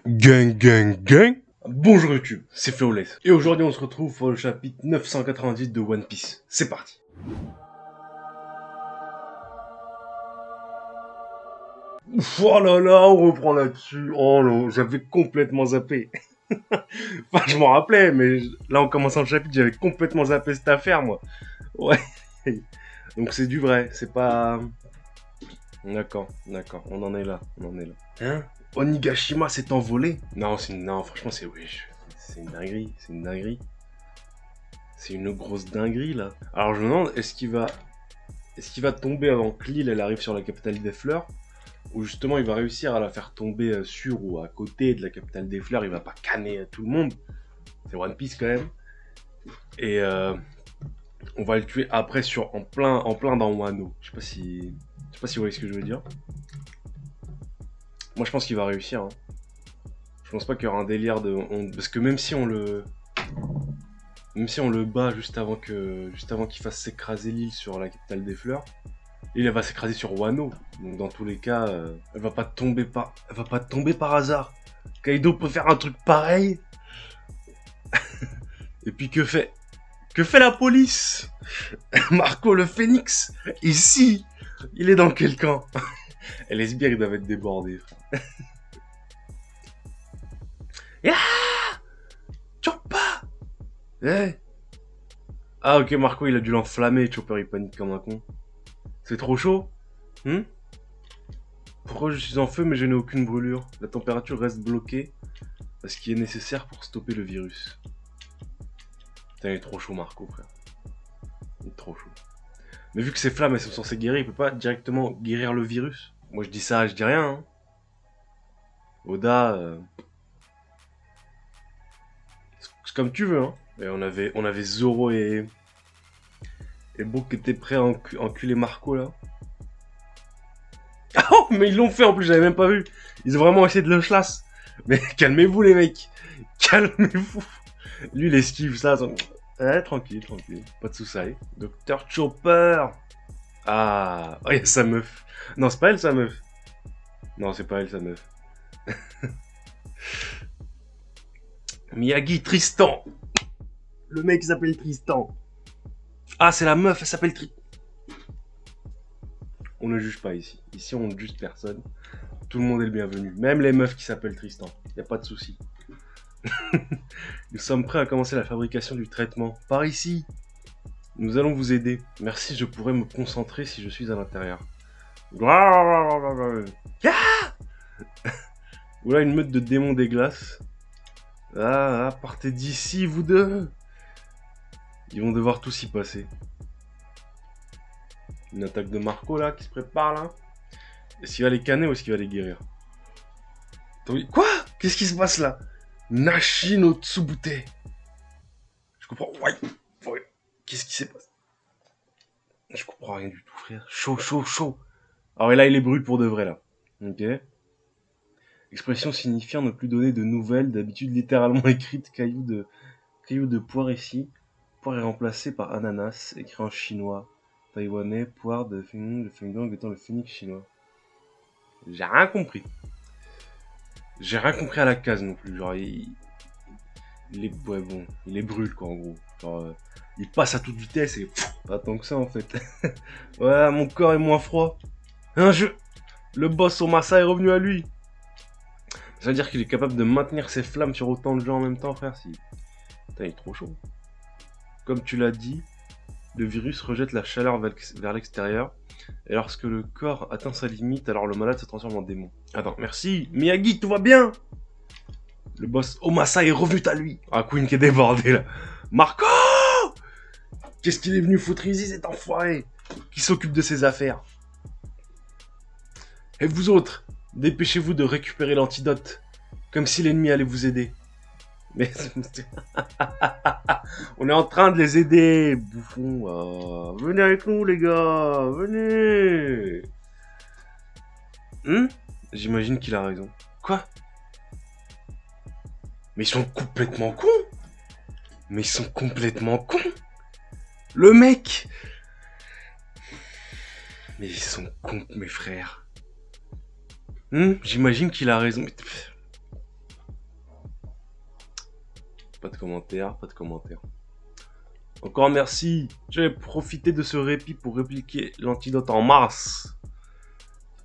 Gang, gang, gang. Bonjour YouTube, c'est Flawless. Et aujourd'hui on se retrouve pour le chapitre 998 de One Piece. C'est parti. Oh là là, on reprend là-dessus. Oh non, j'avais complètement zappé. Enfin, je m'en rappelais, mais là en commençant le chapitre, j'avais complètement zappé cette affaire, moi. Ouais. Donc c'est du vrai, c'est pas... D'accord, on en est là, Hein? Onigashima s'est envolé? Non, franchement, c'est une dinguerie, C'est une grosse dinguerie, là. Alors, je me demande, est-ce qu'il va tomber avant que l'île, elle arrive sur la capitale des fleurs? Ou justement, il va réussir à la faire tomber sur ou à côté de la capitale des fleurs, il va pas canner tout le monde. C'est One Piece, quand même. Et on va le tuer après en plein dans Wano. Je sais pas si vous voyez ce que je veux dire. Moi, je pense qu'il va réussir. Hein. Je pense pas qu'il y aura un délire parce que même si on le bat juste avant qu'il fasse s'écraser l'île sur la capitale des fleurs, l'île elle va s'écraser sur Wano. Donc dans tous les cas, elle va pas tomber par hasard. Kaido peut faire un truc pareil. Et puis que fait la police? Marco le Phénix, ici, il est dans quel camp? Et les sbires ils doivent être débordés. Chopper! Eh! Ah ok, Marco il a dû l'enflammer, Chopper il panique comme un con. C'est trop chaud? Pourquoi je suis en feu mais je n'ai aucune brûlure? La température reste bloquée parce qu'il est nécessaire pour stopper le virus. Putain, il est trop chaud Marco, frère. Il est trop chaud. Mais vu que ces flammes elles sont censées guérir, il peut pas directement guérir le virus. Moi je dis ça, je dis rien. Hein. Oda... C'est comme tu veux, hein. Et on avait Zoro et Book qui étaient prêts à enculer Marco, là. Oh, mais ils l'ont fait, en plus, j'avais même pas vu. Ils ont vraiment essayé de le chlasse. Mais calmez-vous, les mecs. Calmez-vous. Lui, il esquive ça. Tranquille. Pas de soucis. Docteur Chopper. Ah, oh, il y a sa meuf. Non, c'est pas elle, sa meuf. Non, c'est pas elle, sa meuf. Miyagi Tristan. Le mec il s'appelle Tristan. Ah, c'est la meuf, elle s'appelle Tristan. On ne juge pas ici. Ici, on ne juge personne. Tout le monde est le bienvenu. Même les meufs qui s'appellent Tristan. Y a pas de souci. Nous sommes prêts à commencer la fabrication du traitement. Par ici. Nous allons vous aider. Merci, je pourrais me concentrer si je suis à l'intérieur. Voilà une meute de démons des glaces. Ah, partez d'ici, vous deux. Ils vont devoir tous y passer. Une attaque de Marco, là, qui se prépare, là. Est-ce qu'il va les canner ou est-ce qu'il va les guérir? Quoi? Qu'est-ce qui se passe, là? Nashi no Tsubute. Je comprends... Ouais. Qu'est-ce qui s'est passé? Je comprends rien du tout, frère. Chaud. Ah ouais, là, il est brûle pour de vrai, là. Ok. Expression signifiant ne plus donner de nouvelles, d'habitude littéralement écrite caillou de poire ici. Poire est remplacé par ananas, écrit en chinois. Taïwanais, poire de phénix, le phénix étant le phénix chinois. J'ai rien compris. J'ai rien compris à la case non plus. Genre, il les brûle quoi en gros. Genre, il passe à toute vitesse et pas tant que ça en fait. Ouais, mon corps est moins froid. Le boss Omasa est revenu à lui. Ça veut dire qu'il est capable de maintenir ses flammes sur autant de gens en même temps, frère. Putain, il est trop chaud. Comme tu l'as dit, le virus rejette la chaleur vers l'extérieur. Et lorsque le corps atteint sa limite, alors le malade se transforme en démon. Attends, merci. Miyagi, tout va bien? Le boss Omasa est revenu à lui. Ah, Queen qui est débordé là. Marco! Qu'est-ce qu'il est venu foutre ici, cet enfoiré? Qui s'occupe de ses affaires? Et vous autres, dépêchez-vous de récupérer l'antidote. Comme si l'ennemi allait vous aider. Mais... On est en train de les aider, bouffons. Venez avec nous, les gars. Venez. J'imagine qu'il a raison. Quoi? Mais ils sont complètement cons. Le mec. Mais ils sont cons, mes frères. J'imagine qu'il a raison. Pas de commentaires, pas de commentaires. Encore merci. J'ai profité de ce répit pour répliquer l'antidote en mars.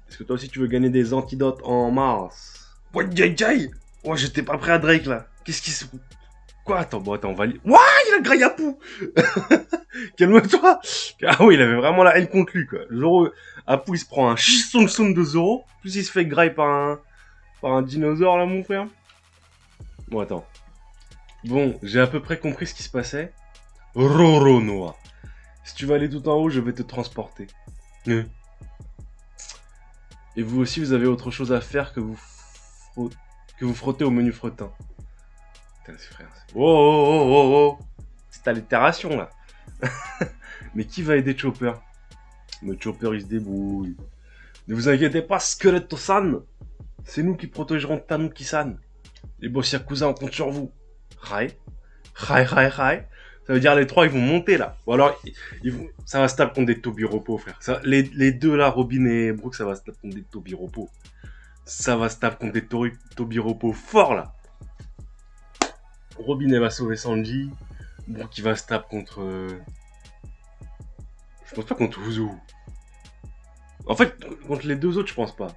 Est-ce que toi aussi tu veux gagner des antidotes en mars? Oh, oh, j'étais pas prêt à Drake là. Qu'est-ce qui se... Quoi? Attends, bon, attends, on va... Ouah, il a graillé Apu. Calme-toi. Ah oui, il avait vraiment la haine contre lui, quoi. Zoro, Apu, il se prend un Shison de Zoro. Plus il se fait grailler par un dinosaure, là, mon frère. Bon, attends. Bon, j'ai à peu près compris ce qui se passait. Roronoa. Si tu vas aller tout en haut, je vais te transporter. Et vous aussi, vous avez autre chose à faire que vous frottez au menu frottin. Putain, c'est frère. Oh, oh, oh, oh, oh. C'est allitération, là. Mais qui va aider Chopper? Mais Chopper, il se débrouille. Ne vous inquiétez pas, Skeleto-san. C'est nous qui protégerons Tanuki-san. Les boss Yakuza, on compte sur vous. Rai. Ça veut dire les trois, ils vont monter, là. Ou alors, ça va se taper contre des Tobiropo, frère. Ça, les deux, là, Robin et Brook, ça va se taper contre des Tobiropo. Ça va se taper contre des Tobiropo forts, là. Robin, elle va sauver Sanji. Brook, il va se taper contre... Je pense pas contre Uzu. En fait, contre les deux autres, je pense pas.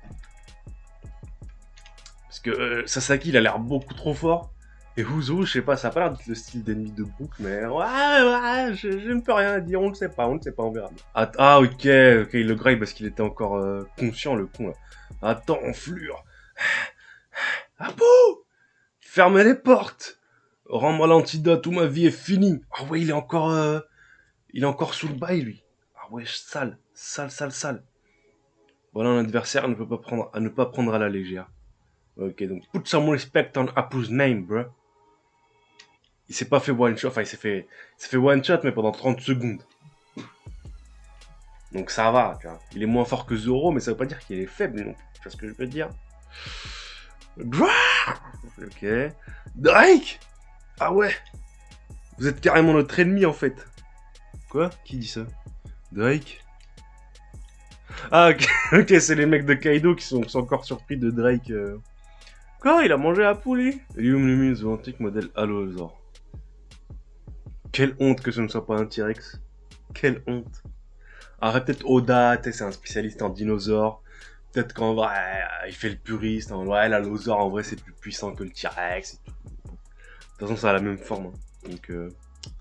Parce que Sasaki, il a l'air beaucoup trop fort. Et Uzu, je sais pas, ça a pas l'air d'être le style d'ennemi de Brook, mais ouais, je ne peux rien dire, on ne sait pas, on verra. Ah, ok, il le graille parce qu'il était encore conscient, le con, là. Attends, enflure. Apu! Ferme les portes! Rends-moi l'antidote ou ma vie est finie. Ah ouais, il est encore sous le bail, lui. Ah ouais, sale. Voilà, un adversaire ne pas prendre à la légère. Ok, donc put some respect on Apu's name, bro. Il s'est pas fait one shot, enfin il s'est fait one shot, mais pendant 30 secondes. Donc ça va, tu vois. Il est moins fort que Zoro, mais ça veut pas dire qu'il est faible non plus. Tu vois ce que je veux dire? Ok. Drake! Ah ouais! Vous êtes carrément notre ennemi en fait. Quoi? Qui dit ça? Drake? Ah ok, c'est les mecs de Kaido qui sont encore surpris de Drake. Quoi? Il a mangé à poulet? Lium Lumus, antique modèle Allosaur. Quelle honte que ce ne soit pas un T-Rex. Quelle honte. Arrête, peut-être Oda, c'est un spécialiste en dinosaures. Peut-être qu'en vrai, il fait le puriste. Ouais, l'Allosaur en vrai c'est plus puissant que le T-Rex et tout. De toute façon, ça a la même forme. Hein. Donc, on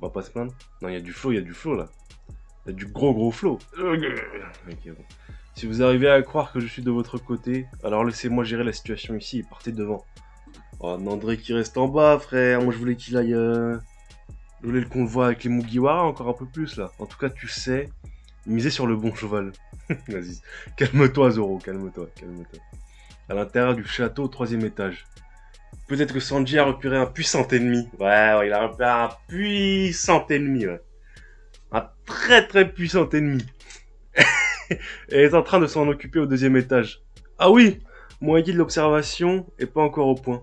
va pas se plaindre. Non, il y a du flow là. Il y a du gros flow. Ok, bon. Si vous arrivez à croire que je suis de votre côté, alors laissez-moi gérer la situation ici et partez devant. Oh, Nandré qui reste en bas, frère. Moi, je voulais qu'il aille... Je voulais qu'on le voit avec les Mugiwara encore un peu plus, là. En tout cas, tu sais, miser sur le bon cheval. Vas-y. Calme-toi, Zoro. Calme-toi. À l'intérieur du château, au 3e étage. Peut-être que Sanji a repéré un puissant ennemi. Ouais, il a repéré un puissant ennemi, ouais. Un très puissant ennemi. Et est en train de s'en occuper au 2e étage. Ah oui, mon guide de l'observation est pas encore au point.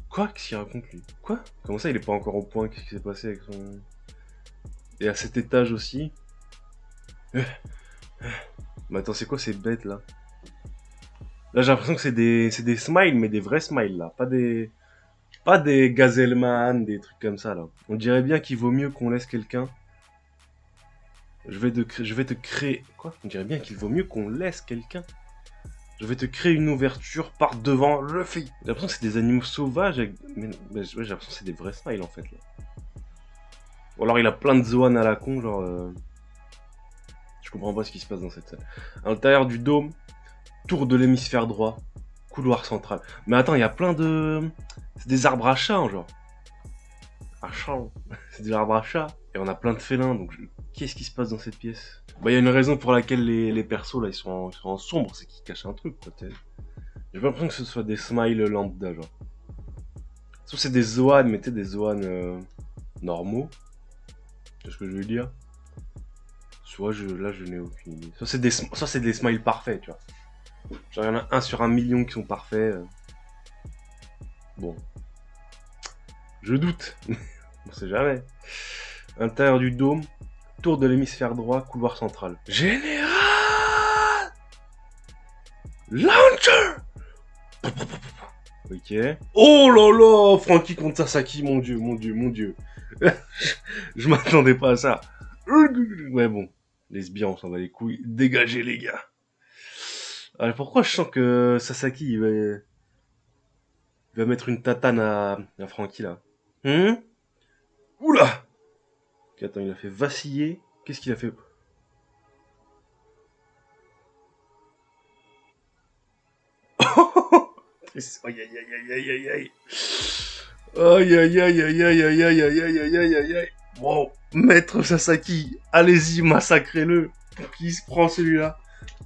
Quoi? Qu'est-ce qu'il raconte lui? Quoi? Comment ça il est pas encore au point? Qu'est-ce qui s'est passé avec son... Et à cet étage aussi. Mais attends, c'est quoi ces bêtes là? Là j'ai l'impression que c'est des smiles, mais des vrais smiles là. Pas des Gazelman, des trucs comme ça là. On dirait bien qu'il vaut mieux qu'on laisse quelqu'un. Je vais te créer... Quoi? On dirait bien qu'il vaut mieux qu'on laisse quelqu'un. Je vais te créer une ouverture par devant le fil. J'ai l'impression que c'est des animaux sauvages avec... Mais j'ai l'impression que c'est des vrais smiles en fait là. Ou alors il a plein de Zoan à la con, genre... Je comprends pas ce qui se passe dans cette salle. À l'intérieur du dôme, tour de l'hémisphère droit, couloir central. Mais attends, il y a plein de... C'est des arbres à chat, genre. À chat. C'est des arbres à chat. Et on a plein de félins, donc... Qu'est-ce qui se passe dans cette pièce? Bah, il y a une raison pour laquelle les persos, là, ils sont en sombre, c'est qu'ils cachent un truc, quoi. J'ai pas l'impression que ce soit des smiles lambda, genre. Sauf c'est des Zoan, mais tu sais, des Zoan normaux. C'est ce que je veux dire. Soit là, je n'ai aucune idée. Soit c'est des smiles parfaits, tu vois. Genre, il y en a 1 sur 1 million qui sont parfaits. Bon. Je doute. On sait jamais. Intérieur du dôme. Tour de l'hémisphère droit, couloir central. Général Launcher. Ok. Oh là là, Franky contre Sasaki, mon dieu, mon dieu, mon dieu. Je m'attendais pas à ça. Ouais, bon. Lesbien, on s'en va les couilles. Dégagez, les gars. Alors, pourquoi je sens que Sasaki, il va mettre une tatane à Franky, là? Oula! Ok, attends, il a fait vaciller. Qu'est-ce qu'il a fait? Aïe, aïe, aïe, aïe, aïe, aïe, aïe. Aïe, aïe, aïe, aïe, aïe, aïe, aïe, aïe, aïe, aïe, aïe, aïe, aïe. Wow. Maître Sasaki, allez-y, massacrez-le. Qui se prend celui-là?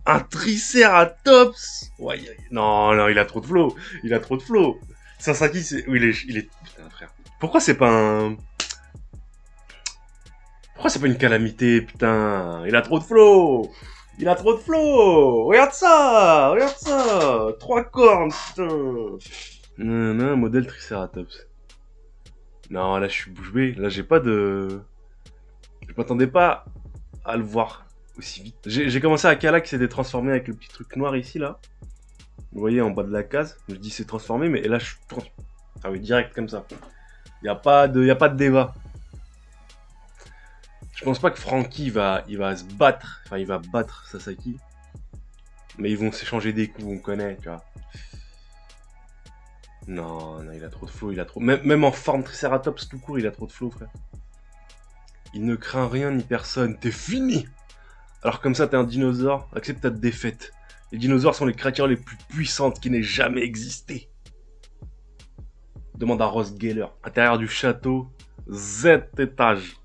Un Triceratops. Ouais, non, non, il a trop de flow. Il a trop de flow. Sasaki, c'est... Oui, il est... Putain, frère. Pourquoi c'est pas un... Pourquoi c'est pas une calamité, putain? Il a trop de flow. Il a trop de flow. Regarde ça. Regarde ça. 3 cornes, putain. Non, non, modèle Triceratops. Non, là, je suis bouche bée. Là, j'ai pas de... Je m'attendais pas à le voir aussi vite. J'ai commencé à Kala qui s'était transformé avec le petit truc noir ici, là. Vous voyez, en bas de la case. Je dis c'est transformé, mais là, je suis... Ah oui, direct comme ça. Y a pas de débat. Je pense pas que Franky il va se battre. Enfin, il va battre Sasaki. Mais ils vont s'échanger des coups, on connaît, tu vois. Non, non, il a trop de flow, il a trop... Même en forme Triceratops tout court, il a trop de flow, frère. Il ne craint rien ni personne, t'es fini. Alors comme ça, t'es un dinosaure, accepte ta défaite. Les dinosaures sont les créatures les plus puissantes qui n'aient jamais existé. Demande à Ross Geller. Intérieur du château, Z étage.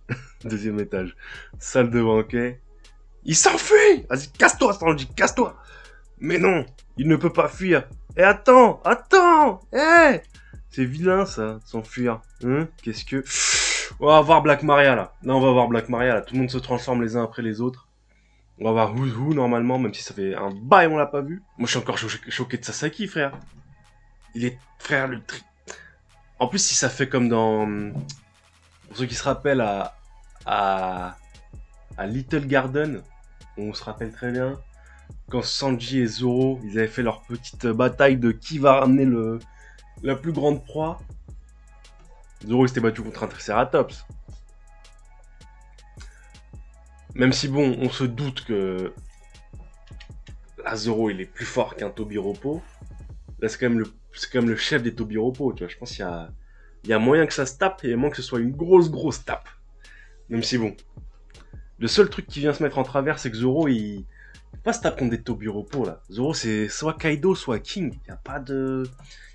Deuxième étage. Salle de banquet. Il s'enfuit. Vas-y, casse-toi, Sanji, casse-toi. Mais non, il ne peut pas fuir. Eh, attends, eh. C'est vilain, ça, de s'enfuir. Hein? Qu'est-ce que... On va voir Black Maria, là. Là, on va voir Black Maria, là. Tout le monde se transforme les uns après les autres. On va voir Who, normalement, même si ça fait un bail, on l'a pas vu. Moi, je suis encore choqué de Sasaki, frère. Il est... Frère, le tri... En plus, si ça fait comme dans... Pour ceux qui se rappellent à Little Garden, on se rappelle très bien, quand Sanji et Zoro, ils avaient fait leur petite bataille de qui va ramener la plus grande proie. Zoro, il s'était battu contre un Triceratops. Même si bon, on se doute que là, Zoro, il est plus fort qu'un Tobiropo. Là, c'est quand même le chef des Tobiropo, tu vois. Je pense qu'il y a moyen que ça se tape, et il y a moyen que ce soit une grosse tape. Même si bon, le seul truc qui vient se mettre en travers, c'est que Zoro, il peut pas se taper contre des Tobiropo, là. Zoro, c'est soit Kaido, soit King. Il y a pas de...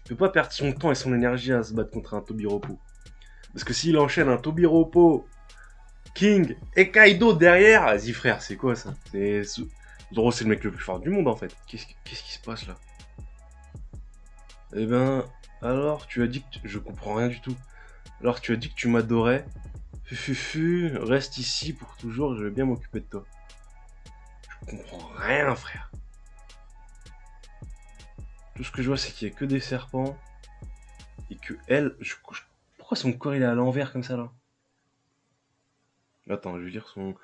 Il peut pas perdre son temps et son énergie à se battre contre un Tobiropo. Parce que s'il enchaîne un Tobiropo, King et Kaido derrière, vas-y frère, c'est quoi ça? Zoro, c'est le mec le plus fort du monde, en fait. Qu'est-ce qui se passe, là? Eh ben, alors, tu as dit que... Je comprends rien du tout. Alors, tu as dit que tu m'adorais. Reste ici pour toujours, je vais bien m'occuper de toi. Je comprends rien, frère. Tout ce que je vois, c'est qu'il y a que des serpents. Et que elle... Pourquoi son corps, il est à l'envers, comme ça, là? Attends, je veux dire son...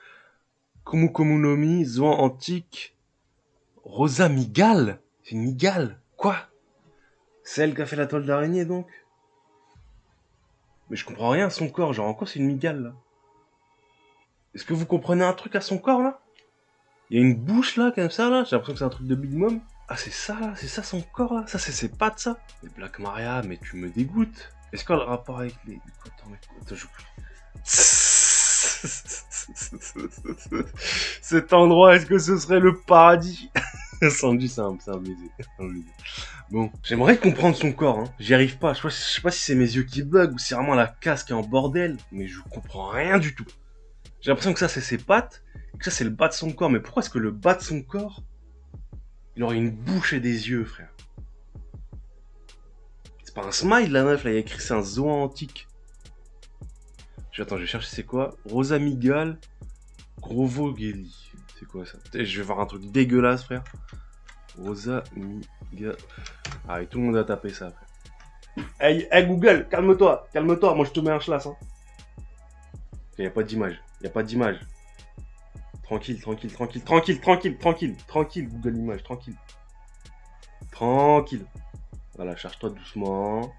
Komu no Mi, Zoan antique... Rosa Migale? C'est une migale? Quoi? C'est elle qui a fait la toile d'araignée, donc? Mais je comprends rien à son corps, genre encore c'est une migale, là. Est-ce que vous comprenez un truc à son corps, là? Il y a une bouche, là, comme ça, là. J'ai l'impression que c'est un truc de Big Mom. Ah, c'est ça, là? C'est ça, son corps, là? Ça, c'est ses pattes, ça? Mais Black Maria, mais tu me dégoûtes. Est-ce qu'on a le rapport avec les... Attends, Cet endroit, est-ce que ce serait le paradis? Sanji, c'est un baiser. Bon, j'aimerais comprendre son corps, hein. J'y arrive pas. Je sais pas si c'est mes yeux qui bug ou si c'est vraiment la casque qui est en bordel, mais je comprends rien du tout. J'ai l'impression que ça, c'est ses pattes, et que ça, c'est le bas de son corps. Mais pourquoi est-ce que le bas de son corps, il aurait une bouche et des yeux, frère? C'est pas un smile, la meuf, là, il y a écrit c'est un Zoan antique. Attends, je vais chercher c'est quoi. Rosa Migale, Grovogeli. C'est quoi ça? Je vais voir un truc dégueulasse, frère. Rosa Migale. Ah, et tout le monde a tapé ça, frère. Hey Google, calme-toi, moi je te mets un schlass, hein. Y a pas d'image, Tranquille, Google Images, tranquille. Voilà, charge-toi doucement.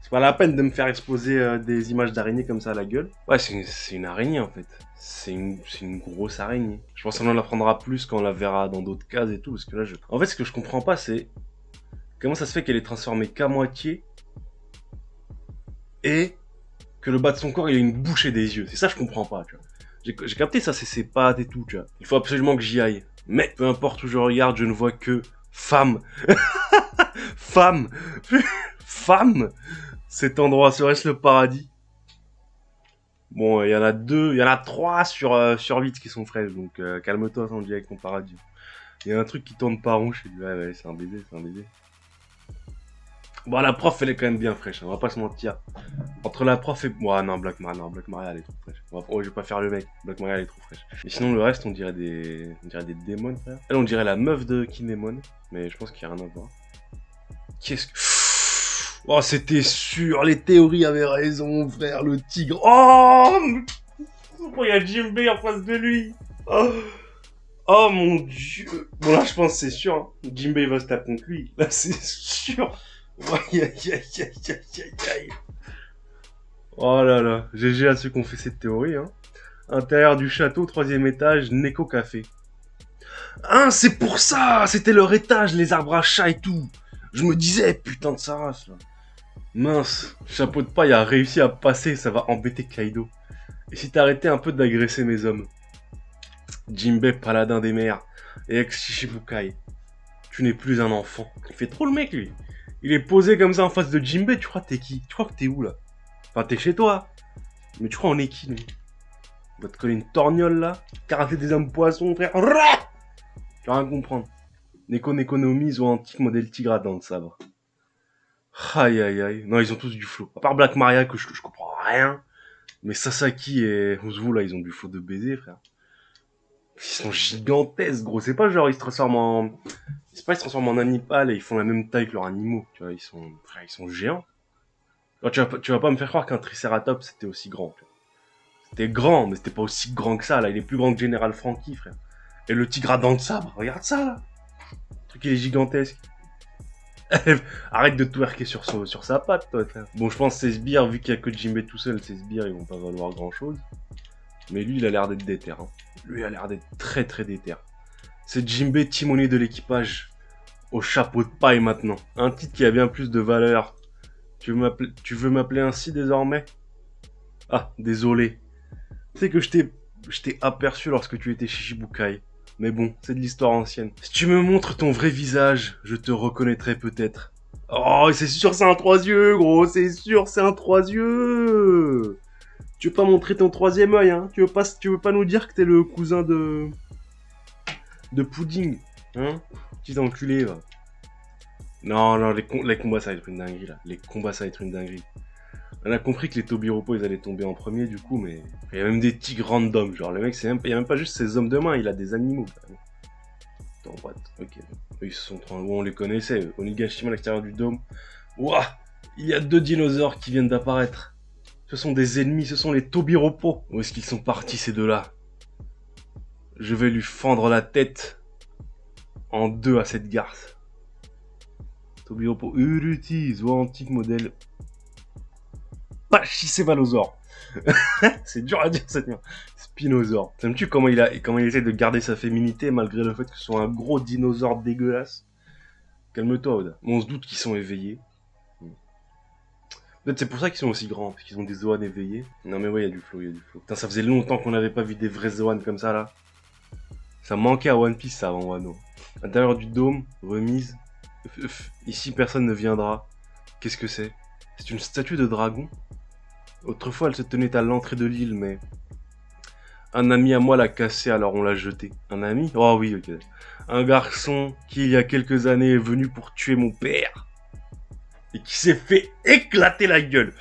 C'est pas la peine de me faire exploser des images d'araignées comme ça à la gueule. Ouais, c'est une araignée en fait. C'est une grosse araignée. Je pense qu'on en apprendra plus quand on la verra dans d'autres cases et tout. Parce que là, en fait, ce que je comprends pas, c'est comment ça se fait qu'elle est transformée qu'à moitié et que le bas de son corps il a une bouche et des yeux. C'est ça que je comprends pas, tu vois. J'ai capté ça, c'est ses pattes et tout, tu vois. Il faut absolument que j'y aille. Mais peu importe où je regarde, je ne vois que femme. Femme. Femme. Cet endroit serait-ce le paradis? Bon, il y en a 2, il y en a 3 sur 8 qui sont fraîches, donc calme-toi sans dire avec ton paradis. Il y a un truc qui tourne pas rond, je suis dit, ouais, c'est un baiser, c'est un baiser. Bon, la prof, elle est quand même bien fraîche, hein, on va pas se mentir. Entre la prof et... Ouais, non, Black Maria, elle est trop fraîche. Oh, je vais pas faire le mec, Black Maria, elle est trop fraîche. Mais sinon, le reste, on dirait des démons, frère. Elle, on dirait la meuf de Kinemon, mais je pense qu'il y a rien à voir. Qu'est-ce que... Oh, c'était sûr, les théories avaient raison, frère, le tigre. Oh, il y a Jinbei en face de lui. Oh mon dieu. Bon, là, je pense que c'est sûr. Hein. Jinbei va se taper contre lui. Là, c'est sûr. Aïe, aïe, aïe, aïe, aïe, aïe. Oh là là. GG à ceux qui ont fait cette théorie. Hein. Intérieur du château, 3e étage, Neko Café. Hein, c'est pour ça. C'était leur étage, les arbres à chat et tout. Je me disais, putain de sa race, là. Mince, chapeau de paille a réussi à passer, ça va embêter Kaido. Et si t'arrêtais un peu d'agresser mes hommes? Jinbei, paladin des mers, et ex-Shichibukai, tu n'es plus un enfant. Il fait trop le mec, lui. Il est posé comme ça en face de Jinbei, tu crois que t'es qui? Tu crois que t'es où, là? Enfin, t'es chez toi. Mais tu crois on est qui, nous? On va te coller une torgnole, là? Karaté des hommes poissons, frère. Tu vas rien comprendre. Neko Nekonomi, ou antique modèle tigre à dents de sabre. Aïe aïe aïe. Non, ils ont tous du flow. À part Black Maria que je comprends rien. Mais Sasaki et Ouzou là, ils ont du flow de baiser, frère. Ils sont gigantesques, gros. C'est pas genre ils se transforment en... C'est pas ils se transforment en animal et ils font la même taille que leurs animaux. Tu vois, frère, ils sont géants. Alors, tu vas pas me faire croire qu'un Triceratops c'était aussi grand. C'était grand, mais c'était pas aussi grand que ça, là. Il est plus grand que General Frankie, frère. Et le tigre à dents de sabre, regarde ça, là. Le truc, il est gigantesque. Arrête de twerker sur sa patte, toi. Bon, je pense que ces sbires, vu qu'il y a que Jinbei tout seul, ces sbires, ils vont pas valoir grand chose. Mais lui, il a l'air d'être déter. Hein. Lui, il a l'air d'être très très déter. C'est Jinbei, timonier de l'équipage. Au chapeau de paille maintenant. Un titre qui a bien plus de valeur. Tu veux m'appeler ainsi désormais? Ah, désolé. Tu sais que je t'ai aperçu lorsque tu étais Shichibukai. Mais bon, c'est de l'histoire ancienne. Si tu me montres ton vrai visage, je te reconnaîtrai peut-être. Oh, c'est sûr, c'est un 3 yeux, gros. C'est sûr, c'est un 3 yeux. Tu veux pas montrer ton 3e œil, hein? Tu veux pas nous dire que t'es le cousin de Pudding, hein? Petit enculé, va. Non, les combats, ça va être une dinguerie, là. Les combats, ça va être une dinguerie. On a compris que les Tobiropo, ils allaient tomber en premier, du coup, mais... Il y a même des tigres random, genre, le mec, il y a même pas juste ses hommes de main, il a des animaux. Attends, what? Ok. Ils se sont on les connaissait. Onigashima à l'extérieur du dôme. Ouah! Il y a 2 dinosaures qui viennent d'apparaître. Ce sont des ennemis, ce sont les Tobiropo. Où est-ce qu'ils sont partis, ces deux-là? Je vais lui fendre la tête en 2 à cette garce. Tobiropo Urutis, ou antique modèle Pachycéphalosaure. C'est dur à dire cette merde. Spinosaure. T'aimes-tu comment il essaie de garder sa féminité malgré le fait que ce soit un gros dinosaure dégueulasse? Calme-toi, Oda. On se doute qu'ils sont éveillés. Peut-être c'est pour ça qu'ils sont aussi grands, parce qu'ils ont des Zoan éveillés. Non mais ouais, il y a du flow, Putain, ça faisait longtemps qu'on n'avait pas vu des vrais Zoan comme ça, là. Ça manquait à One Piece, ça, avant Wano. Intérieur du dôme, remise. Ici, personne ne viendra. Qu'est-ce que c'est? C'est une statue de dragon? Autrefois, elle se tenait à l'entrée de l'île, mais... Un ami à moi l'a cassée, alors on l'a jetée. Un ami? Oh oui, ok. Un garçon qui, il y a quelques années, est venu pour tuer mon père. Et qui s'est fait éclater la gueule.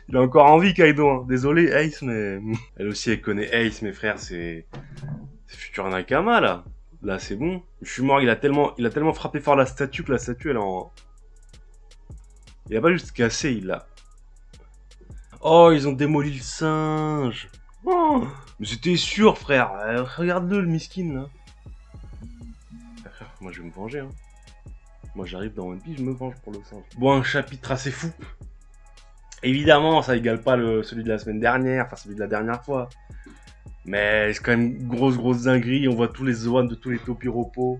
Il a encore envie, Kaido. Hein. Désolé, Ace, mais... Elle aussi, elle connaît Ace, mes frères, c'est futur Nakama, là. Là, c'est bon. Je suis mort, il a tellement frappé fort la statue que la statue, elle est en... Il a pas juste cassé, il l'a... Oh, ils ont démoli le singe. Oh, mais c'était sûr, frère. Regarde-le, le miskin, là. Frère, moi, je vais me venger, hein. Moi j'arrive dans One Piece, je me venge pour le singe. Bon, un chapitre assez fou. Évidemment, ça égale pas celui de la semaine dernière, enfin celui de la dernière fois. Mais c'est quand même une grosse dinguerie. On voit tous les Zoans de tous les Topiropos.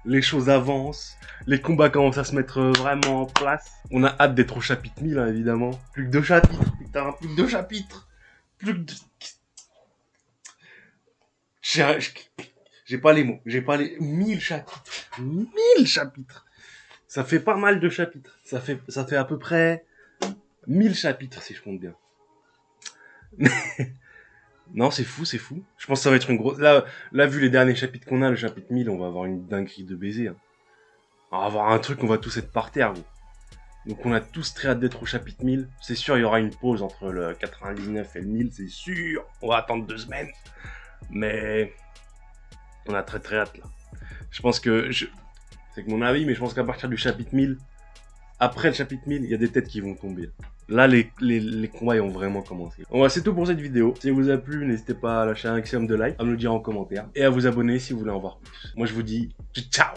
Les choses avancent. Les combats commencent à se mettre vraiment en place. On a hâte d'être au chapitre 1000, hein, évidemment. Plus que 2 chapitres, putain, plus que 2 chapitres. Plus que 2... J'ai pas les mots. J'ai pas les... 1000 chapitres. 1000 chapitres. Ça fait pas mal de chapitres. Ça fait à peu près 1000 chapitres, si je compte bien. Non, c'est fou. Je pense que ça va être une grosse... Là, vu les derniers chapitres qu'on a, le chapitre 1000, on va avoir une dinguerie de baiser. Hein. On va avoir un truc, on va tous être par terre, gros. Donc on a tous très hâte d'être au chapitre 1000. C'est sûr, il y aura une pause entre le 99 et le 1000, c'est sûr. On va attendre 2 semaines. Mais on a très hâte, là. Je pense que... C'est que mon avis, mais je pense qu'à partir du chapitre 1000, après le chapitre 1000, il y a des têtes qui vont tomber. Là, les combats ils ont vraiment commencé. Bon, c'est tout pour cette vidéo. Si elle vous a plu, n'hésitez pas à lâcher un maximum de likes, à me le dire en commentaire, et à vous abonner si vous voulez en voir plus. Moi, je vous dis ciao.